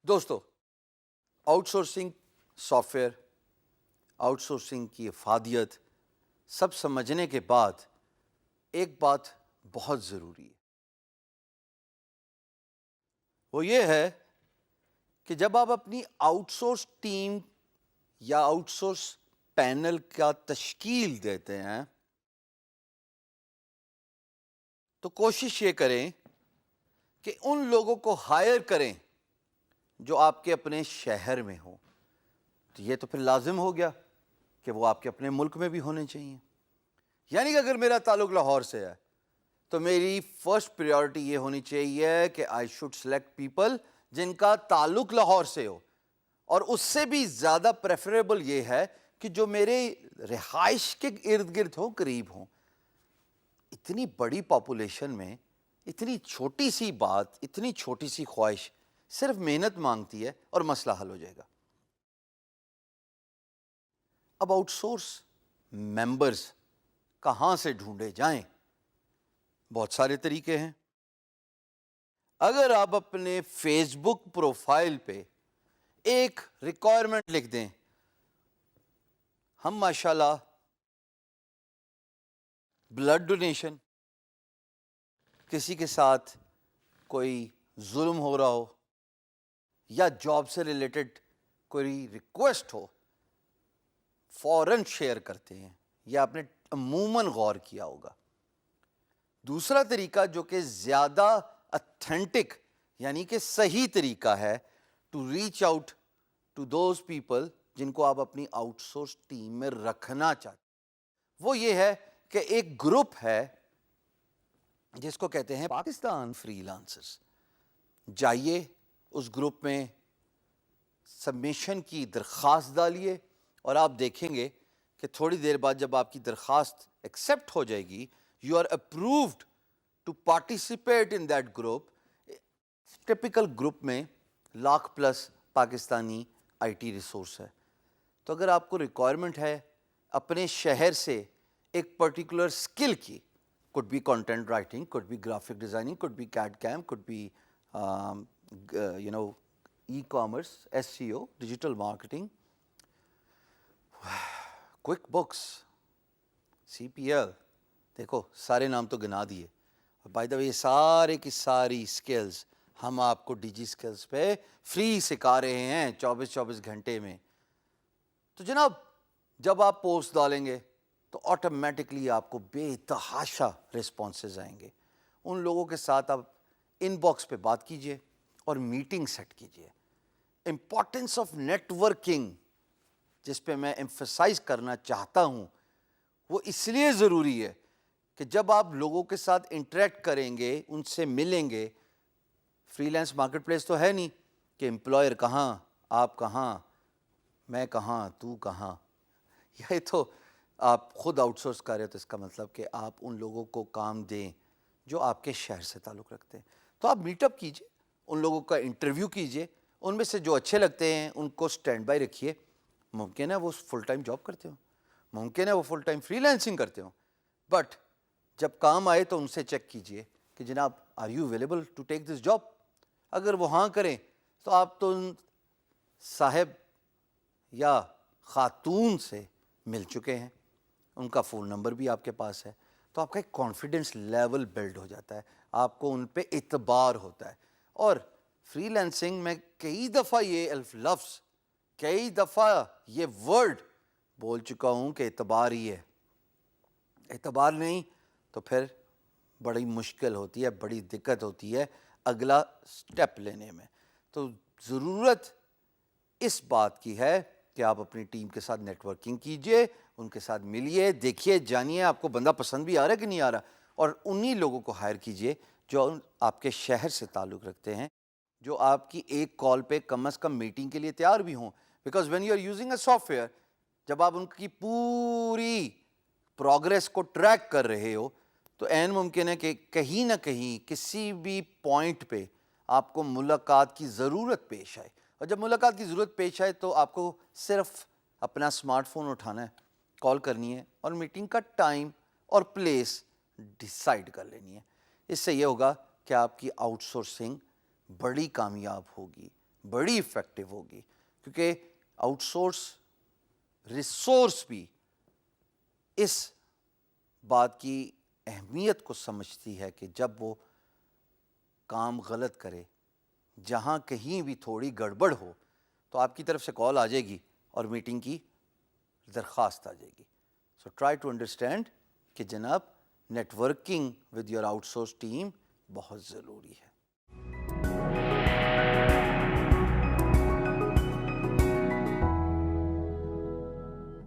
دوستو، out sourcing soft where, out sourcing کی افادیت سب سمجھنے کے بعد ایک بات بہت ضروری ہے، وہ یہ ہے کہ جب آپ اپنی آؤٹ سورس ٹیم یا آؤٹ سورس پینل کا تشکیل دیتے ہیں تو کوشش یہ کریں کہ ان لوگوں کو ہائر کریں جو آپ کے اپنے شہر میں ہوں. تو یہ تو پھر لازم ہو گیا کہ وہ آپ کے اپنے ملک میں بھی ہونے چاہیے. یعنی کہ اگر میرا تعلق لاہور سے ہے تو میری فرسٹ پریورٹی یہ ہونی چاہیے کہ آئی شوڈ سلیکٹ پیپل جن کا تعلق لاہور سے ہو، اور اس سے بھی زیادہ پریفریبل یہ ہے کہ جو میرے رہائش کے ارد گرد ہوں، قریب ہوں. اتنی بڑی پاپولیشن میں اتنی چھوٹی سی بات، اتنی چھوٹی سی خواہش صرف محنت مانگتی ہے اور مسئلہ حل ہو جائے گا. اب آؤٹ سورس ممبرز کہاں سے ڈھونڈے جائیں؟ بہت سارے طریقے ہیں. اگر آپ اپنے فیس بک پروفائل پہ ایک ریکوائرمنٹ لکھ دیں، ہم ماشاءاللہ بلڈ ڈونیشن، کسی کے ساتھ کوئی ظلم ہو رہا ہو یا جاب سے ریلیٹڈ کوئی ریکویسٹ ہو، فوراً شیئر کرتے ہیں. یہ آپ نے عموماً غور کیا ہوگا. دوسرا طریقہ جو کہ زیادہ اتھینٹک یعنی کہ صحیح طریقہ ہے to reach out to those people جن کو آپ اپنی آؤٹ سورس ٹیم میں رکھنا چاہتے ہیں، وہ یہ ہے کہ ایک گروپ ہے جس کو کہتے ہیں پاکستان فری لانسرز. جائیے اس گروپ میں سبمیشن کی درخواست ڈالیے اور آپ دیکھیں گے کہ تھوڑی دیر بعد جب آپ کی درخواست ایکسیپٹ ہو جائے گی، you are approved to participate in that group. Typical group میں 1,00,000+ پاکستانی آئی ٹی ریسورس ہے. تو اگر آپ کو ریکوائرمنٹ ہے اپنے شہر سے ایک پرٹیکولر اسکل کی، could be content writing, could be graphic designing, could be CAD/CAM, could be e-commerce, SEO, digital marketing, QuickBooks, CPL، دیکھو سارے نام تو گنا دیے. بائی دا وے یہ سارے کی ساری اسکلز ہم آپ کو ڈی جی اسکلز پہ فری سکھا رہے ہیں 24 گھنٹے میں. تو جناب جب آپ پوسٹ ڈالیں گے تو آٹومیٹکلی آپ کو بے تحاشا رسپانسز آئیں گے. ان لوگوں کے ساتھ آپ ان باکس پہ بات کیجئے اور میٹنگ سیٹ کیجئے. امپورٹنس آف نیٹ ورکنگ جس پہ میں ایمفسائز کرنا چاہتا ہوں، وہ اس لیے ضروری ہے کہ جب آپ لوگوں کے ساتھ انٹریکٹ کریں گے، ان سے ملیں گے. فری لانس مارکیٹ پلیس تو ہے نہیں کہ امپلائر کہاں، آپ کہاں، میں کہاں، تو کہاں. یہ تو آپ خود آؤٹ سورس کر رہے تو اس کا مطلب کہ آپ ان لوگوں کو کام دیں جو آپ کے شہر سے تعلق رکھتے ہیں. تو آپ میٹ اپ کیجئے، ان لوگوں کا انٹرویو کیجئے، ان میں سے جو اچھے لگتے ہیں ان کو سٹینڈ بائی رکھیے. ممکن ہے وہ فل ٹائم جاب کرتے ہوں، ممکن ہے وہ فل ٹائم فری لانسنگ کرتے ہوں، بٹ جب کام آئے تو ان سے چیک کیجئے کہ جناب are you available to take this job. اگر وہ ہاں کریں تو آپ تو ان صاحب یا خاتون سے مل چکے ہیں، ان کا فون نمبر بھی آپ کے پاس ہے. تو آپ کا ایک کانفیڈنس لیول بلڈ ہو جاتا ہے، آپ کو ان پہ اعتبار ہوتا ہے. اور فری لانسنگ میں کئی دفعہ یہ لفظ، کئی دفعہ یہ ورڈ بول چکا ہوں کہ اعتبار ہی ہے. اعتبار نہیں تو پھر بڑی مشکل ہوتی ہے، بڑی دقت ہوتی ہے اگلا سٹیپ لینے میں. تو ضرورت اس بات کی ہے کہ آپ اپنی ٹیم کے ساتھ نیٹ ورکنگ کیجئے، ان کے ساتھ ملیے، دیکھیے، جانیے آپ کو بندہ پسند بھی آ رہا ہے کہ نہیں آ رہا، اور انہی لوگوں کو ہائر کیجئے جو آپ کے شہر سے تعلق رکھتے ہیں، جو آپ کی ایک کال پہ کم از کم میٹنگ کے لیے تیار بھی ہوں. Because when you are using a software, جب آپ ان کی پوری پروگریس کو ٹریک کر رہے ہو تو عین ممکن ہے کہ کہیں نہ کہیں کسی بھی پوائنٹ پہ آپ کو ملاقات کی ضرورت پیش آئے. اور جب ملاقات کی ضرورت پیش آئے تو آپ کو صرف اپنا اسمارٹ فون اٹھانا ہے، کال کرنی ہے اور میٹنگ کا ٹائم اور پلیس ڈیسائیڈ کر لینی ہے. اس سے یہ ہوگا کہ آپ کی آؤٹ سورسنگ بڑی کامیاب ہوگی. بڑی افیکٹو ہوگی، کیونکہ آؤٹ سورس ریسورس بھی اس بات کی اہمیت کو سمجھتی ہے کہ جب وہ کام غلط کرے، جہاں کہیں بھی تھوڑی گڑبڑ ہو تو آپ کی طرف سے کال آ جائے گی اور میٹنگ کی درخواست آ جائے گی. سو ٹرائی ٹو انڈرسٹینڈ کہ جناب networking with your outsource team بہت ضروری ہے.